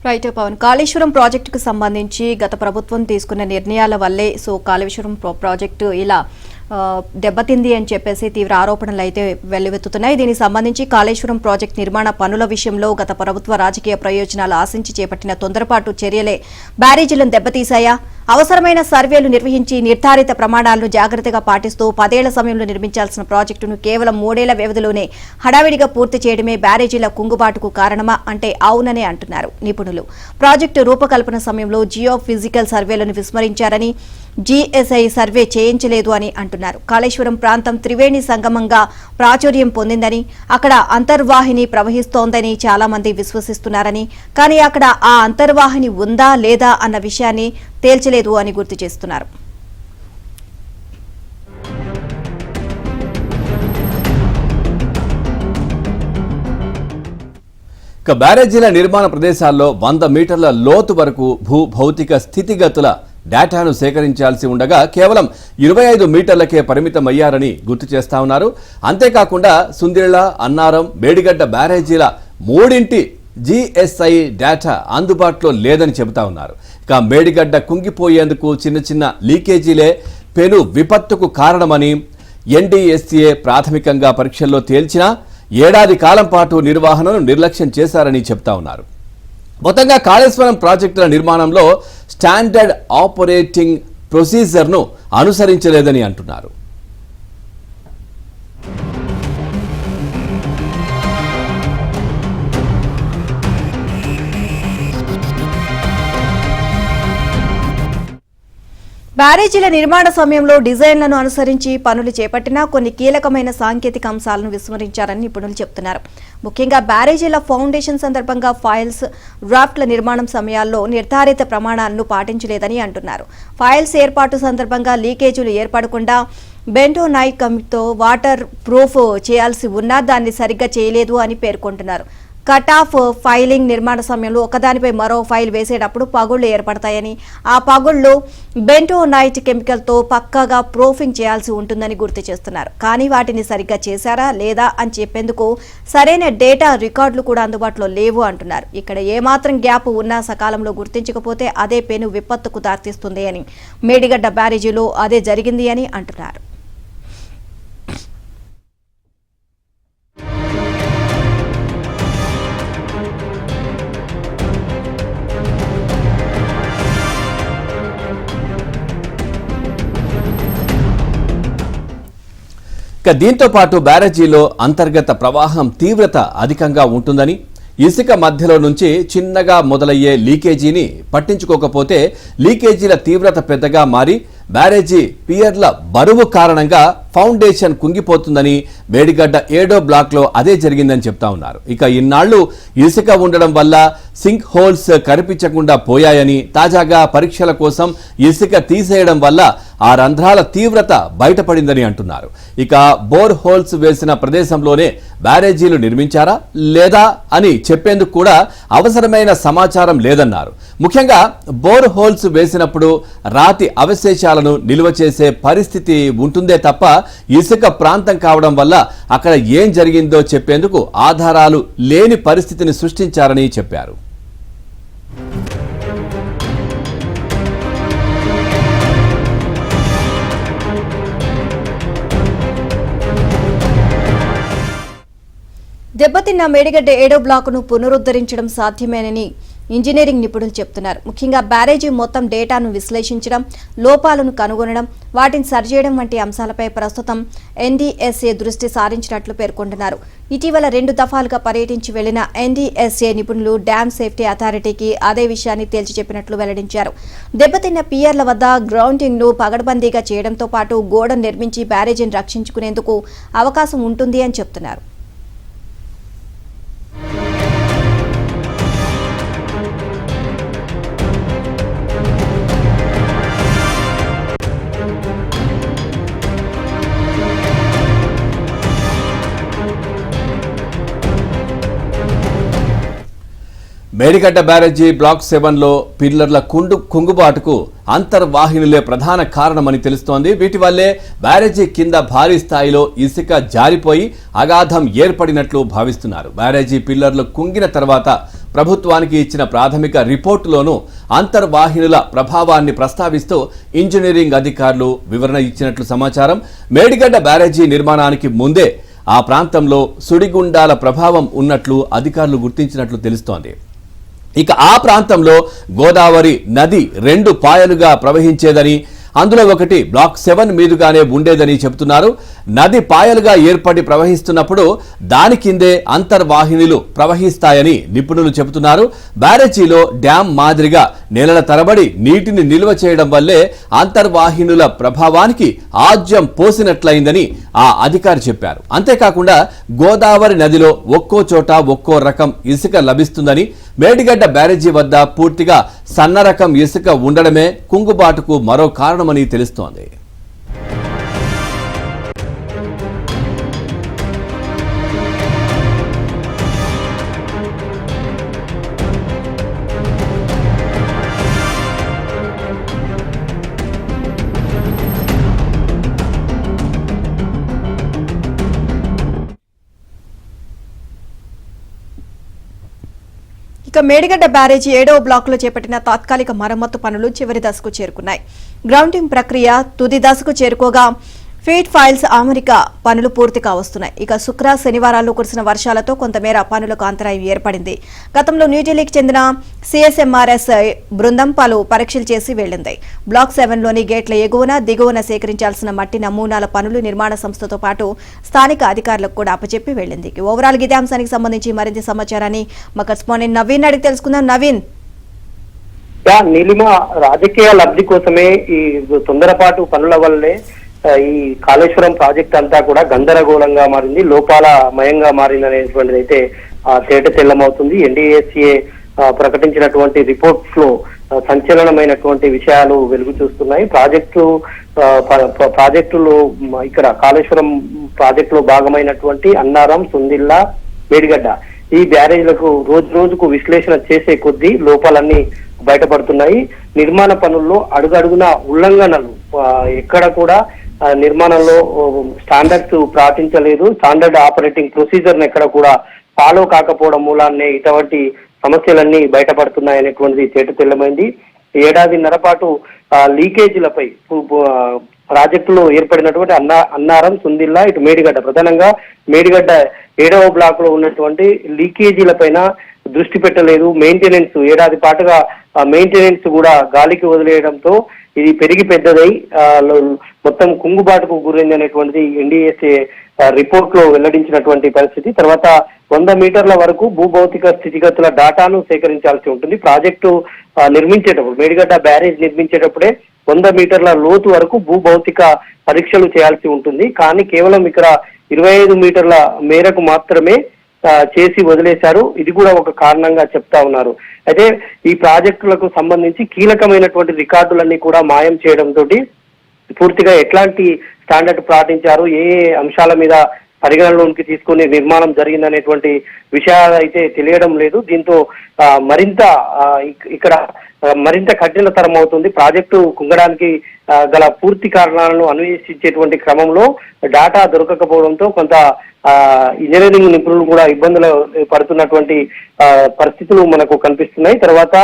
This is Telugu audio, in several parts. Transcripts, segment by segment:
రైట్ పవన్, కాళేశ్వరం ప్రాజెక్టుకు సంబంధించి గత ప్రభుత్వం తీసుకున్న నిర్ణయాల వల్లే కాళేశ్వరం ప్రాజెక్టు ఇలా దెబ్బతింది అని చెప్పేసి తీవ్ర ఆరోపణలు అయితే వెల్లువెత్తుతున్నాయి. దీనికి సంబంధించి కాళేశ్వరం ప్రాజెక్టు నిర్మాణ పనుల విషయంలో గత ప్రభుత్వ రాజకీయ ప్రయోజనాలు ఆశించి చేపట్టిన తొందరపాటు చర్యలే బ్యారేజీలను దెబ్బతీశాయా? అవసరమైన సర్వేలు నిర్వహించి నిర్ధారిత ప్రమాణాలను జాగ్రత్తగా పాటిస్తూ 10 ఏళ్ల సమయంలో నిర్మించాల్సిన ప్రాజెక్టును కేవలం 3 ఏళ్ల వ్యవధిలోనే హడావిడిగా పూర్తి చేయడమే బ్యారేజీల కుంగుబాటుకు కారణమా అంటే అవుననే అంటున్నారు నిపుణులు. ప్రాజెక్టు రూపకల్పన సమయంలో జియో ఫిజికల్ సర్వేలను విస్మరించారని, జీఎస్ఐ సర్వే చేయించలేదు అని అంటున్నారు. కాళేశ్వరం ప్రాంతం త్రివేణి సంగమంగా ప్రాచుర్యం పొందిందని, అక్కడ అంతర్వాహిని ప్రవహిస్తోందని చాలా మంది విశ్వసిస్తున్నారని, కానీ అక్కడ ఆ అంతర్వాహిని ఉందా లేదా అన్న విషయాన్ని తేల్చలేదు అని గుర్తు చేస్తున్నారు. బ్యారేజీల నిర్మాణ ప్రదేశాల్లో 100 మీటర్ల లోతు వరకు భౌతిక స్థితిగతుల డేటాను సేకరించాల్సి ఉండగా కేవలం 25 మీటర్లకే పరిమితమయ్యారని గుర్తు చేస్తా ఉన్నారు. అంతేకాకుండా సుందిళ్ల, అన్నారం, మేడిగడ్డ బ్యారేజీల 3 జీఎస్ఐ డేటా అందుబాటులో లేదని చెబుతా ఉన్నారు. ఇక మేడిగడ్డ కుంగిపోయేందుకు చిన్న లీకేజీలే పెను విపత్తుకు కారణమని ఎన్డీఎస్ఏ ప్రాథమికంగా పరీక్షల్లో తేల్చినా ఏడాది కాలం పాటు నిర్వహణను నిర్లక్ష్యం చేశారని చెప్తా ఉన్నారు. మొత్తంగా కాళేశ్వరం ప్రాజెక్టుల నిర్మాణంలో స్టాండర్డ్ ఆపరేటింగ్ ప్రొసీజర్ను అనుసరించలేదని అంటున్నారు. బ్యారేజీల నిర్మాణ సమయంలో డిజైన్లను అనుసరించి పనులు చేపట్టినా కొన్ని కీలకమైన సాంకేతిక అంశాలను విస్మరించారని నిపుణులు చెబుతున్నారు. ముఖ్యంగా బ్యారేజీల ఫౌండేషన్ సందర్భంగా ఫైల్స్, డ్రాఫ్ట్ల నిర్మాణం సమయాల్లో నిర్ధారిత ప్రమాణాలను పాటించలేదని అంటున్నారు. ఫైల్స్ ఏర్పాటు సందర్భంగా లీకేజీలు ఏర్పడకుండా బెంటోనైట్ కమిటీతో వాటర్ ప్రూఫ్ చేయాల్సి ఉన్నా దాన్ని సరిగ్గా చేయలేదు అని పేర్కొంటున్నారు. కట్ ఆఫ్ ఫైలింగ్ నిర్మాణ సమయంలో ఒకదానిపై మరో ఫైల్ వేసేటప్పుడు పగుళ్లు ఏర్పడతాయని, ఆ పగుళ్లు బెంటోనైట్ కెమికల్తో పక్కాగా ప్రూఫింగ్ చేయాల్సి ఉంటుందని గుర్తు చేస్తున్నారు. కానీ వాటిని సరిగ్గా చేశారా లేదా అని చెప్పేందుకు సరైన డేటా రికార్డులు కూడా అందుబాటులో లేవు అంటున్నారు. ఇక్కడ ఏమాత్రం గ్యాప్ ఉన్నా సకాలంలో గుర్తించకపోతే అదే పెను విపత్తుకు దారితీస్తుంది అని, మేడిగడ్డ బ్యారేజీలో అదే జరిగింది అని అంటున్నారు. దీంతో పాటు బ్యారేజీలో అంతర్గత ప్రవాహం తీవ్రత అధికంగా ఉంటుందని, ఇసుక మధ్యలో నుంచి చిన్నగా మొదలయ్యే లీకేజీని పట్టించుకోకపోతే లీకేజీల తీవ్రత పెద్దగా మారి బ్యారేజీ పియర్ల బరువు కారణంగా ఫౌండేషన్ కుంగిపోతుందని మేడిగడ్డ 7వ బ్లాక్లో అదే జరిగిందని చెప్తా ఉన్నారు. ఇక ఇన్నాళ్లు ఇసుక ఉండడం వల్ల సింక్ హోల్స్ కనిపించకుండా పోయాయని, తాజాగా పరీక్షల కోసం ఇసుక తీసేయడం వల్ల ఆ రంధ్రాల తీవ్రత బయటపడిందని అంటున్నారు. ఇక బోర్ హోల్స్ వేసిన ప్రదేశంలోనే బ్యారేజీలు నిర్మించారా లేదా అని చెప్పేందుకు కూడా అవసరమైన సమాచారం లేదన్నారు. ముఖ్యంగా బోర్ హోల్స్ వేసినప్పుడు రాతి అవశేషాలను నిల్వ చేసే పరిస్థితి ఉంటుందే తప్ప ఇసుక ప్రాంతం కావడం వల్ల అక్కడ ఏం జరిగిందో చెప్పేందుకు ఆధారాలు లేని పరిస్థితిని సృష్టించారని చెప్పారు. దెబ్బతిన్న మేడిగడ్డ 7వ బ్లాకును పునరుద్ధరించడం సాధ్యమేనని ఇంజనీరింగ్ నిపుణులు చెబుతున్నారు. ముఖ్యంగా బ్యారేజీ మొత్తం డేటాను విశ్లేషించడం, లోపాలను కనుగొనడం, వాటిని సరిచేయడం వంటి అంశాలపై ప్రస్తుతం ఎన్డీఎస్ఏ దృష్టి సారించినట్లు పేర్కొంటున్నారు. ఇటీవల 2 దఫాలుగా పర్యటించి వెళ్లిన ఎన్డీఎస్ఏ నిపుణులు డ్యామ్ సేఫ్టీ అథారిటీకి అదే విషయాన్ని తేల్చి చెప్పినట్లు వెల్లడించారు. దెబ్బతిన్న పియర్ల వద్ద గ్రౌండింగ్ను పగడబందీగా చేయడంతో పాటు గోడను నిర్మించి బ్యారేజీని రక్షించుకునేందుకు అవకాశం ఉంటుంది అని చెబుతున్నారు. మేడిగడ్డ బ్యారేజీ బ్లాక్ 7లో పిల్లర్ల కుంగుబాటుకు అంతర్వాహినులే ప్రధాన కారణమని తెలుస్తోంది. వీటి వల్లే బ్యారేజీ కింద భారీ స్థాయిలో ఇసుక జారిపోయి అగాధం ఏర్పడినట్లు భావిస్తున్నారు. బ్యారేజీ పిల్లర్లు కుంగిన తర్వాత ప్రభుత్వానికి ఇచ్చిన ప్రాథమిక రిపోర్టులోనూ అంతర్వాహినుల ప్రభావాన్ని ప్రస్తావిస్తూ ఇంజనీరింగ్ అధికారులు వివరణ ఇచ్చినట్లు సమాచారం. మేడిగడ్డ బ్యారేజీ నిర్మాణానికి ముందే ఆ ప్రాంతంలో సుడిగుండాల ప్రభావం ఉన్నట్లు అధికారులు గుర్తించినట్లు తెలుస్తోంది. ఇక ఆ ప్రాంతంలో గోదావరి నది 2 పాయలుగా ప్రవహించేదని, అందులో ఒకటి బ్లాక్ 7 మీదుగానే ఉండేదని చెబుతున్నారు. నది పాయలుగా ఏర్పడి ప్రవహిస్తున్నప్పుడు దాని కిందే అంతర్వాహినులు ప్రవహిస్తాయని నిపుణులు చెబుతున్నారు. బ్యారేజీలో డ్యాం మాదిరిగా నెలల తరబడి నీటిని నిల్వ చేయడం వల్లే అంతర్వాహినుల ప్రభావానికి ఆజ్యం పోసినట్లయిందని ఆ అధికారి చెప్పారు. అంతేకాకుండా గోదావరి నదిలో ఒక్కో చోట ఒక్కో రకం ఇసుక లభిస్తుందని, మేడిగడ్డ బ్యారేజీ వద్ద పూర్తిగా సన్న రకం ఇసుక ఉండడమే కుంగుబాటుకు మరో కారణమని తెలుస్తోంది. ఇక మేడిగడ్డ బ్యారేజీ 7వ బ్లాకులో చేపట్టిన తాత్కాలిక మరమ్మతు పనులు చివరి దశకు చేరుకున్నాయి. గ్రౌండింగ్ ప్రక్రియ తుది దశకు చేరుకోగా ఫీడ్ ఫైల్స్ అమరిక పనులు పూర్తి కావస్తున్నాయి. ఇక శుక్ర శనివారాల్లో కురిసిన వర్షాలతో కొంతమేర పనులకు అంతరాయం ఏర్పడింది. గతంలో న్యూఢిల్లీకి చెందిన సిఎస్ఎంఆర్ఎస్ బృందం పలు పరీక్షలు చేసి వెళ్లింది. బ్లాక్ 7లోని గేట్ల ఎగువన దిగువన సేకరించాల్సిన మట్టి నమూనాల పనులు నిర్మాణ సంస్థతో పాటు స్థానిక అధికారులకు కూడా అప్పచెప్పి వెళ్లింది. ఓవరాల్ ఇదే అంశానికి సంబంధించి మరింత సమాచారాన్ని మా కరెస్పాండెంట్ నవీన్ అడిగి తెలుసుకుందాం. నవీన్, నీలిమ, రాజకీయ లబ్ధి కోసమే ఈ తొందరపాటు పనుల వల్లే ఈ కాళేశ్వరం ప్రాజెక్ట్ అంతా కూడా గందరగోళంగా మారింది, లోపాల మయంగా మారింది అనేటువంటిది అయితే తేట తెల్లమవుతుంది. ఎన్డీఏసీఏ ప్రకటించినటువంటి రిపోర్ట్స్ లో సంచలనమైనటువంటి విషయాలు వెలుగు చూస్తున్నాయి. ప్రాజెక్టులో ఇక్కడ కాళేశ్వరం ప్రాజెక్టులో భాగమైనటువంటి అన్నారం, సుందిల్లా, మేడిగడ్డ ఈ బ్యారేజ్లకు రోజు రోజుకు విశ్లేషణ చేసే కొద్దీ లోపాలన్నీ బయటపడుతున్నాయి. నిర్మాణ పనుల్లో అడుగడుగున ఉల్లంఘనలు, ఎక్కడ కూడా నిర్మాణంలో స్టాండర్డ్స్ పాటించలేదు, స్టాండర్డ్ ఆపరేటింగ్ ప్రొసీజర్ ఎక్కడ కూడా ఫాలో కాకపోవడం మూలాన్నే ఇటువంటి సమస్యలన్నీ బయటపడుతున్నాయనేటువంటిది తేట తెల్లమైంది. ఏడాదిన్నర పాటు లీకేజీలపై ప్రాజెక్టులో ఏర్పడినటువంటి అన్నారం, సుందిల్లా, ఇటు మేడిగడ్డ, ప్రధానంగా మేడిగడ్డ 7వ బ్లాక్ లో ఉన్నటువంటి లీకేజీల పైన దృష్టి పెట్టలేదు. మెయింటెనెన్స్ ఏడాది పాటుగా మెయింటెనెన్స్ కూడా గాలికి వదిలేయడంతో ఇది పెరిగి పెద్దదై మొత్తం కుంగుబాటుకు గురైంది అనేటువంటిది ఎన్డీఏసీ రిపోర్ట్ లో వెల్లడించినటువంటి పరిస్థితి. తర్వాత 100 మీటర్ల వరకు భూభౌతిక స్థితిగతుల డాటాను సేకరించాల్సి ఉంటుంది. ప్రాజెక్టు నిర్మించేటప్పుడు, మేడిగడ్డ బ్యారేజ్ నిర్మించేటప్పుడే 100 మీటర్ల లోతు వరకు భూభౌతిక పరీక్షలు చేయాల్సి ఉంటుంది. కానీ కేవలం ఇక్కడ 25 మీటర్ల మేరకు మాత్రమే చేసి వదిలేశారు. ఇది కూడా ఒక కారణంగా చెప్తా ఉన్నారు. అయితే ఈ ప్రాజెక్టులకు సంబంధించి కీలకమైనటువంటి రికార్డులన్నీ కూడా మాయం చేయడంతో పూర్తిగా ఎట్లాంటి స్టాండర్డ్ పాటించారు, ఏ అంశాల మీద పరిగణలోనికి తీసుకుని నిర్మాణం జరిగిందనేటువంటి విషయాలు అయితే తెలియడం లేదు. దీంతో మరింత కఠినతరం అవుతుంది. ప్రాజెక్టు కుంగడానికి గల పూర్తి కారణాలను అన్వేషించేటువంటి క్రమంలో డాటా దొరకకపోవడంతో కొంత ఇంజనీరింగ్ నిపుణులు కూడా ఇబ్బందులు పడుతున్నటువంటి పరిస్థితులు మనకు కనిపిస్తున్నాయి. తర్వాత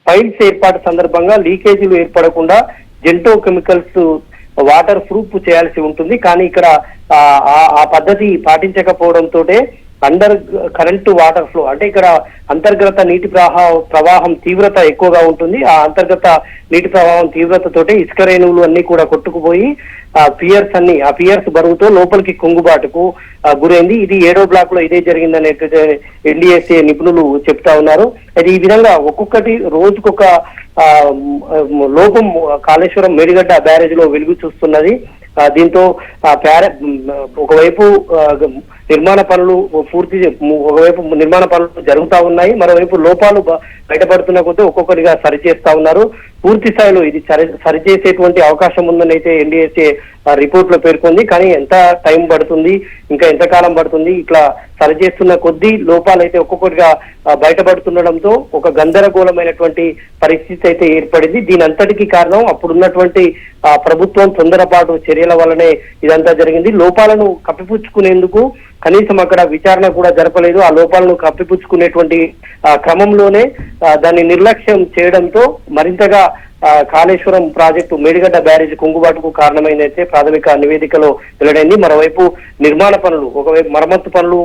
ఫైల్స్ ఏర్పాటు సందర్భంగా లీకేజీలు ఏర్పడకుండా జెంటో కెమికల్స్ వాటర్ ప్రూఫ్ చేయాల్సి ఉంటుంది. కానీ ఇక్కడ ఆ పద్ధతి పాటించకపోవడంతో అండర్ కరెంటు వాటర్ ఫ్లో, అంటే ఇక్కడ అంతర్గత నీటి ప్రవాహం తీవ్రత ఎక్కువగా ఉంటుంది. ఆ అంతర్గత నీటి ప్రవాహం తీవ్రతతోటి ఇసుక రేణువులు అన్ని కూడా కొట్టుకుపోయి ఆ పియర్స్ బరువుతో లోపలికి కుంగుబాటుకు గురైంది. ఇది 7వ బ్లాక్ లో ఇదే జరిగిందనే ఎన్డీఏసీ నిపుణులు చెప్తా ఉన్నారు. అయితే ఈ విధంగా ఒక్కొక్కటి రోజుకొక లోపం కాళేశ్వరం మేడిగడ్డ బ్యారేజ్ లో వెలుగు చూస్తున్నది. దీంతో ఒకవైపు నిర్మాణ పనులు జరుగుతా ఉన్నాయి, మరోవైపు లోపాలు బయటపడుతున్న కొద్దీ ఒక్కొక్కటిగా సరిచేస్తా ఉన్నారు. పూర్తి స్థాయిలో ఇది సరిచేసేటువంటి అవకాశం ఉందని అయితే ఎన్డీఏసీ రిపోర్ట్ లో పేర్కొంది. కానీ ఎంత టైం పడుతుంది, ఇంకా ఎంతకాలం పడుతుంది, ఇట్లా సరిచేస్తున్న కొద్దీ లోపాలు అయితే ఒక్కొక్కటిగా బయటపడుతుండడంతో ఒక గందరగోళమైనటువంటి పరిస్థితి అయితే ఏర్పడింది. దీని అంతటికీ కారణం అప్పుడున్నటువంటి ప్రభుత్వం తొందరపాటు చర్యల వల్లనే ఇదంతా జరిగింది. లోపాలను కప్పిపుచ్చుకునేందుకు కనీసం అక్కడ విచారణ కూడా జరపలేదు. ఆ లోపాలను కప్పిపుచ్చుకునేటువంటి క్రమంలోనే దాన్ని నిర్లక్ష్యం చేయడంతో మరింతగా కాళేశ్వరం ప్రాజెక్టు మేడిగడ్డ బ్యారేజ్ కుంగుబాటుకు కారణమైనైతే ప్రాథమిక నివేదికలో వెల్లడైంది. మరోవైపు నిర్మాణ పనులు, ఒకవైపు మరమ్మత్తు పనులు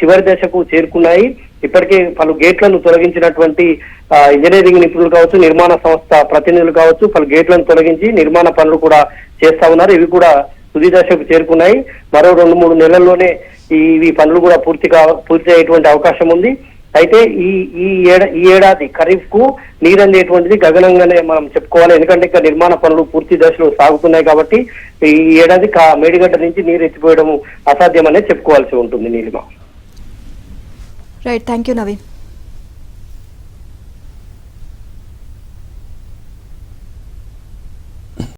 చివరి దశకు చేరుకున్నాయి. ఇప్పటికే పలు గేట్లను తొలగించినటువంటి ఇంజనీరింగ్ నిపుణులు కావచ్చు, నిర్మాణ సంస్థ ప్రతినిధులు కావచ్చు, పలు గేట్లను తొలగించి నిర్మాణ పనులు కూడా చేస్తా ఉన్నారు. ఇవి కూడా తుది దశకు చేరుకున్నాయి. మరో 2-3 నెలల్లోనే ఈ పనులు కూడా పూర్తి అయ్యేటువంటి అవకాశం ఉంది. అయితే ఈ ఏడాది ఖరీఫ్ కు నీరందేటువంటిది గగనంగానే మనం చెప్పుకోవాలి. ఎందుకంటే ఇక్కడ నిర్మాణ పనులు పూర్తి దశలో సాగుతున్నాయి కాబట్టి ఈ ఏడాది మేడిగడ్డ నుంచి నీరు ఎత్తిపోయడం అసాధ్యమనే చెప్పుకోవాల్సి ఉంటుంది. Neelima. Right, thank you Naveen.